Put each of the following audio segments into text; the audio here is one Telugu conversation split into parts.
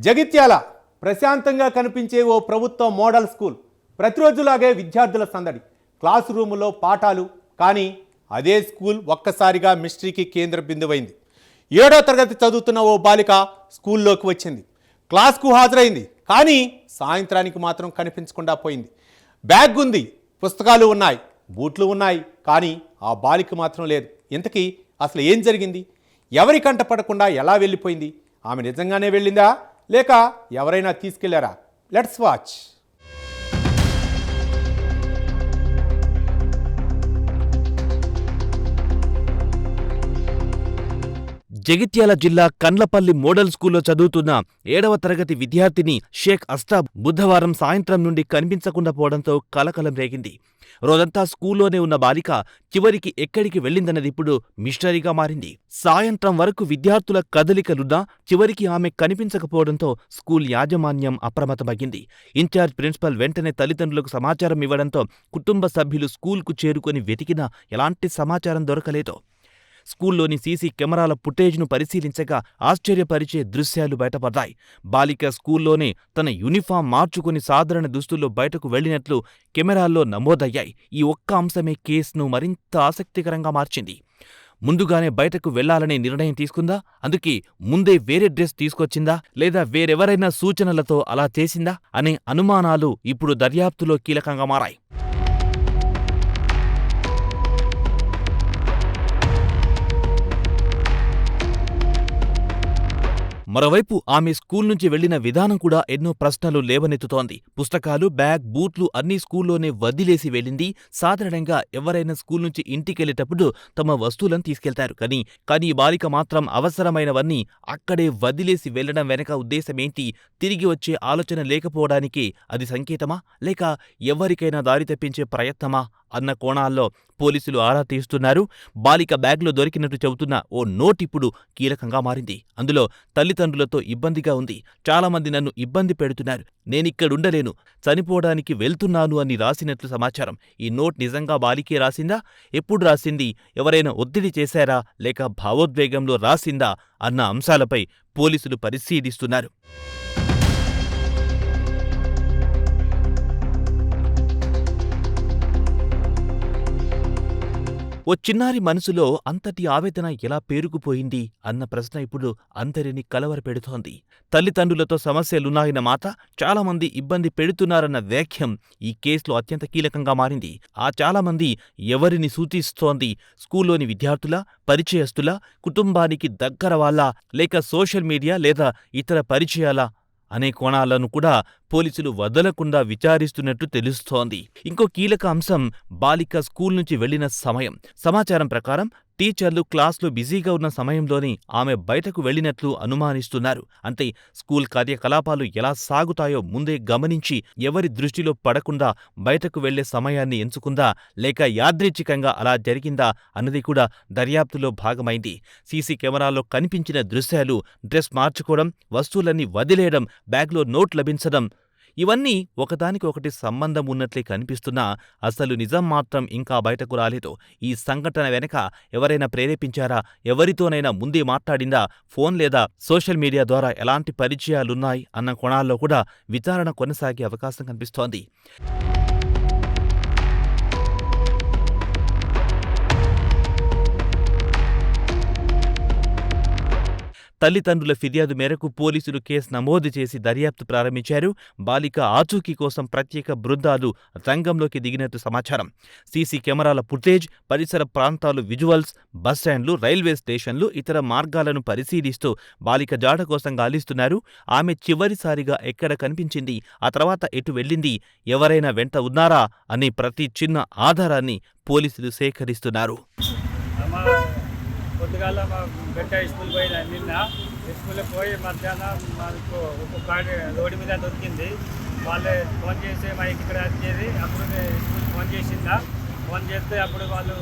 జగిత్యాల ప్రశాంతంగా కనిపించే ఓ ప్రభుత్వ మోడల్ స్కూల్. ప్రతిరోజులాగే విద్యార్థుల సందడి, క్లాస్ రూములో పాఠాలు. కానీ అదే స్కూల్ ఒక్కసారిగా మిస్టరీకి కేంద్ర బిందువైంది. 7వ తరగతి చదువుతున్న ఓ బాలిక స్కూల్లోకి వచ్చింది. క్లాస్కు హాజరైంది. కానీ సాయంత్రానికి మాత్రం కనిపించకుండా పోయింది. బ్యాగ్ ఉంది, పుస్తకాలు ఉన్నాయి, బూట్లు ఉన్నాయి. కానీ ఆ బాలిక మాత్రం లేదు. ఇంతకీ అసలు ఏం జరిగింది? ఎవరి కంట పడకుండా ఎలా వెళ్ళిపోయింది? ఆమె నిజంగానే వెళ్ళిందా లేక ఎవరైనా తీసుకెళ్లారా? Let's watch. జగిత్యాల జిల్లా కండ్లపల్లి మోడల్ స్కూల్లో చదువుతున్న 7వ తరగతి విద్యార్థిని షేక్ అస్తాబ్ బుధవారం సాయంత్రం నుండి కనిపించకుండా పోవడంతో కలకలం రేగింది. రోజంతా స్కూల్లోనే ఉన్న బాలిక చివరికి ఎక్కడికి వెళ్లిందన్నది ఇప్పుడు మిస్టరీగా మారింది. సాయంత్రం వరకు విద్యార్థుల కదలికలున్నా చివరికి ఆమె కనిపించకపోవడంతో స్కూల్ యాజమాన్యం అప్రమత్తమయ్యింది. ఇన్ఛార్జ్ ప్రిన్సిపల్ వెంటనే తల్లిదండ్రులకు సమాచారం ఇవ్వడంతో కుటుంబ సభ్యులు స్కూల్కు చేరుకొని వెతికినా ఎలాంటి సమాచారం దొరకలేదు. స్కూల్లోని సీసీ కెమెరాల ఫుటేజ్ను పరిశీలించగా ఆశ్చర్యపరిచే దృశ్యాలు బయటపడ్డాయి. బాలిక స్కూల్లోనే తన యూనిఫామ్ మార్చుకుని సాధారణ దుస్తుల్లో బయటకు వెళ్లినట్లు కెమెరాల్లో నమోదయ్యాయి. ఈ ఒక్క అంశమే కేసును మరింత ఆసక్తికరంగా మార్చింది. ముందుగానే బయటకు వెళ్లాలనే నిర్ణయం తీసుకుందా? అందుకే ముందే వేరే డ్రెస్ తీసుకొచ్చిందా? లేదా వేరెవరైనా సూచనలతో అలా చేసిందా అనే అనుమానాలు ఇప్పుడు దర్యాప్తులో కీలకంగా మారాయి. మరోవైపు ఆమె స్కూల్ నుంచి వెళ్లిన విధానం కూడా ఎన్నో ప్రశ్నలు లేవనెత్తుతోంది. పుస్తకాలు, బ్యాగ్, బూట్లు అన్నీ స్కూల్లోనే వదిలేసి వెళ్ళింది. సాధారణంగా ఎవరైనా స్కూల్ నుంచి ఇంటికెళ్లేటప్పుడు తమ వస్తువులను తీసుకెళ్తారు. కానీ ఈ బాలిక మాత్రం అవసరమైనవన్నీ అక్కడే వదిలేసి వెళ్లడం వెనక ఉద్దేశమేంటి? తిరిగి వచ్చే ఆలోచన లేకపోవడానికి అది సంకేతమా? లేక ఎవరికైనా దారి తప్పించే ప్రయత్నమా అన్న కోణాల్లో పోలీసులు ఆరా తీస్తున్నారు. బాలిక బ్యాగ్లో దొరికినట్టు చెబుతున్న ఓ నోట్ ఇప్పుడు కీలకంగా మారింది. అందులో తల్లిదండ్రులతో ఇబ్బందిగా ఉంది, చాలామంది నన్ను ఇబ్బంది పెడుతున్నారు, నేనిక్కడుండలేను, చనిపోవడానికి వెళ్తున్నాను అని రాసినట్లు సమాచారం. ఈ నోట్ నిజంగా బాలికే రాసిందా? ఎప్పుడు రాసింది? ఎవరైనా ఒత్తిడి చేశారా? లేక భావోద్వేగంలో రాసిందా అన్న అంశాలపై పోలీసులు పరిశీలిస్తున్నారు. ఓ చిన్నారి మనసులో అంతటి ఆవేదన ఎలా పేరుకుపోయింది అన్న ప్రశ్న ఇప్పుడు అందరినీ కలవరపెడుతోంది. తల్లిదండ్రులతో సమస్యలున్నాయన్న మాట, చాలామంది ఇబ్బంది పెడుతున్నారన్న వ్యాఖ్యం ఈ కేసులో అత్యంత కీలకంగా మారింది. ఆ చాలామంది ఎవరిని సూచిస్తోంది? స్కూల్లోని విద్యార్థుల, పరిచయస్తుల, కుటుంబానికి దగ్గర వాళ్ళ, లేక సోషల్ మీడియా లేదా ఇతర పరిచయాల అనే కోణాలను కూడా పోలీసులు వదలకుండా విచారిస్తున్నట్టు తెలుస్తోంది. ఇంకో కీలక అంశం బాలిక స్కూల్ నుంచి వెళ్లిన సమయం. సమాచారం ప్రకారం టీచర్లు క్లాస్లో బిజీగా ఉన్న సమయంలోనే ఆమె బయటకు వెళ్లినట్లు అనుమానిస్తున్నారు. అంటే స్కూల్ కార్యకలాపాలు ఎలా సాగుతాయో ముందే గమనించి ఎవరి దృష్టిలో పడకుండా బయటకు వెళ్లే సమయాన్ని ఎంచుకుందా? లేక యాదృచ్ఛికంగా అలా జరిగిందా అన్నది కూడా దర్యాప్తులో భాగమైంది. సీసీ కెమెరాల్లో కనిపించిన దృశ్యాలు, డ్రెస్ మార్చుకోవడం, వస్తువులన్నీ వదిలేయడం, బ్యాగ్లో నోట్ లభించడం, ఇవన్నీ ఒకదానికి ఒకటి సంబంధం ఉన్నట్లే కనిపిస్తున్నా అసలు నిజం మాత్రం ఇంకా బయటకు రాలేదు. ఈ సంఘటన వెనక ఎవరైనా ప్రేరేపించారా? ఎవరితోనైనా ముందే మాట్లాడిందా? ఫోన్ లేదా సోషల్ మీడియా ద్వారా ఎలాంటి పరిచయాలున్నాయి అన్న కోణాల్లో కూడా విచారణ కొనసాగే అవకాశం కనిపిస్తోంది. తల్లిదండ్రుల ఫిర్యాదు మేరకు పోలీసులు కేసు నమోదు చేసి దర్యాప్తు ప్రారంభించారు. బాలిక ఆచూకీ కోసం ప్రత్యేక బృందాలు రంగంలోకి దిగినట్టు సమాచారం. సీసీ కెమెరాల ఫుటేజ్, పరిసర ప్రాంతాలు విజువల్స్, బస్టాండ్లు, రైల్వే స్టేషన్లు, ఇతర మార్గాలను పరిశీలిస్తూ బాలిక జాడ కోసం గాలిస్తున్నారు. ఆమె చివరిసారిగా ఎక్కడ కనిపించింది, ఆ తర్వాత ఎటు వెళ్ళింది, ఎవరైనా వెంట ఉన్నారా అనే ప్రతి చిన్న ఆధారాన్ని పోలీసులు సేకరిస్తున్నారు. పొద్దుగాల మా బిడ్డ స్కూల్ పోయిన నిన్న స్కూల్కి పోయి మధ్యాహ్నం మాకు ఒక గాడి రోడ్డు మీద దొరికింది. వాళ్ళే ఫోన్ చేసి మా ఇక్కడ వచ్చేది. అప్పుడు స్కూల్ ఫోన్ చేసిందా, ఫోన్ చేస్తే అప్పుడు వాళ్ళు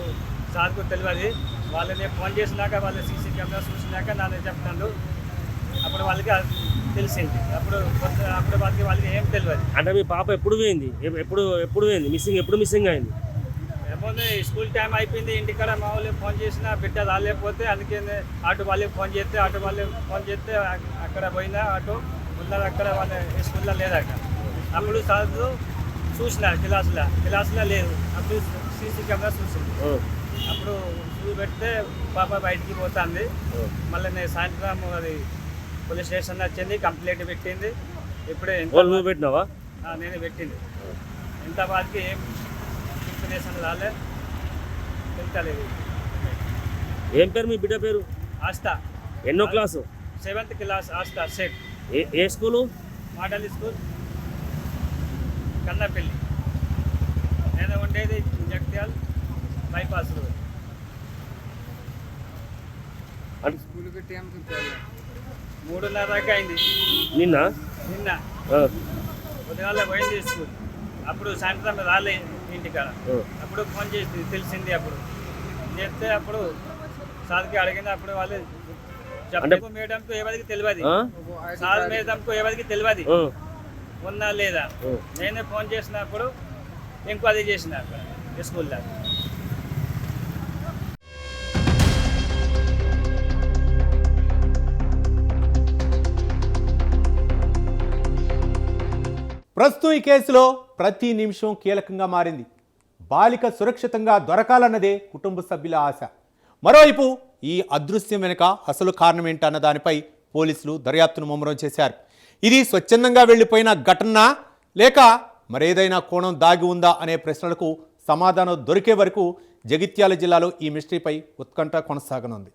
సార్కు తెలియదు. వాళ్ళని ఫోన్ చేసినాక వాళ్ళు సీసీ కెమెరా చూసినాక నన్ను చెప్తాను. అప్పుడు వాళ్ళకి తెలిసింది. అప్పుడు వాళ్ళకి ఏం తెలియదు. అంటే మీ పాప ఎప్పుడు పోయింది? ఎప్పుడు పోయింది? ఎప్పుడు మిస్సింగ్ అయింది? లేకపోతే స్కూల్ టైం అయిపోయింది, ఇంటికాడ మా వాళ్ళకి ఫోన్ చేసినా బిడ్డ రాలేకపోతే అందుకే ఆటో వాళ్ళకి ఫోన్ చేస్తే అక్కడ పోయినా ఆటో ఉన్నారు అక్కడ వాళ్ళ స్కూల్లో లేదట. అప్పుడు సార్లు చూసిన క్లాసులో లేదు. అప్పుడు సీసీ కెమెరా చూసింది. అప్పుడు షూ పెడితే పాప బయటికి పోతుంది. మళ్ళీ నేను సాయంత్రం అది పోలీస్ స్టేషన్ వచ్చింది, కంప్లైంట్ పెట్టింది. ఇప్పుడే నువ్వు పెట్టినావా? నేను పెట్టింది. ఇంతవరకు ఏం ఇన్ఫర్మేషన్ రాలే, తెలుతలేదు. ఏం పేరు మీ బిడ్డ పేరు? ఆస్థా. ఎన్నో క్లాసు? 7th class. ఆస్థా సెట్. ఏ స్కూలు? Model school Kannapalli. నేను ఉండేది జగిత్యాల బైపాస్ రోడ్. అంటే 3:30 అయింది నిన్న నిన్న. ఉదయాన్నే పోయింది స్కూల్. అప్పుడు సాయంత్రం రాలే ఇంటికాడ. అప్పుడు ఫోన్ చేసి తెలిసింది. అప్పుడు చేస్తే అప్పుడు సార్కి అడిగింది. అప్పుడు వాళ్ళు చెప్పు మేడంకు ఎవరికి తెలియదు. సార్ మేడంకు ఎవరికి తెలియదు ఉన్నా లేదా. నేనే ఫోన్ చేసినప్పుడు ఎంక్వైరీ చేసిన అక్కడ స్కూల్లో. ప్రస్తుతం ఈ కేసులో ప్రతి నిమిషం కీలకంగా మారింది. బాలిక సురక్షితంగా దొరకాలన్నదే కుటుంబ సభ్యుల ఆశ. మరోవైపు ఈ అదృశ్యం వెనుక అసలు కారణం ఏంటన్న దానిపై పోలీసులు దర్యాప్తును ముమ్మరం చేశారు. ఇది స్వచ్ఛందంగా వెళ్లిపోయిన ఘటన లేక మరేదైనా కోణం దాగి ఉందా అనే ప్రశ్నలకు సమాధానం దొరికే వరకు జగిత్యాల జిల్లాలో ఈ మిస్టరీపై ఉత్కంఠ కొనసాగనుంది.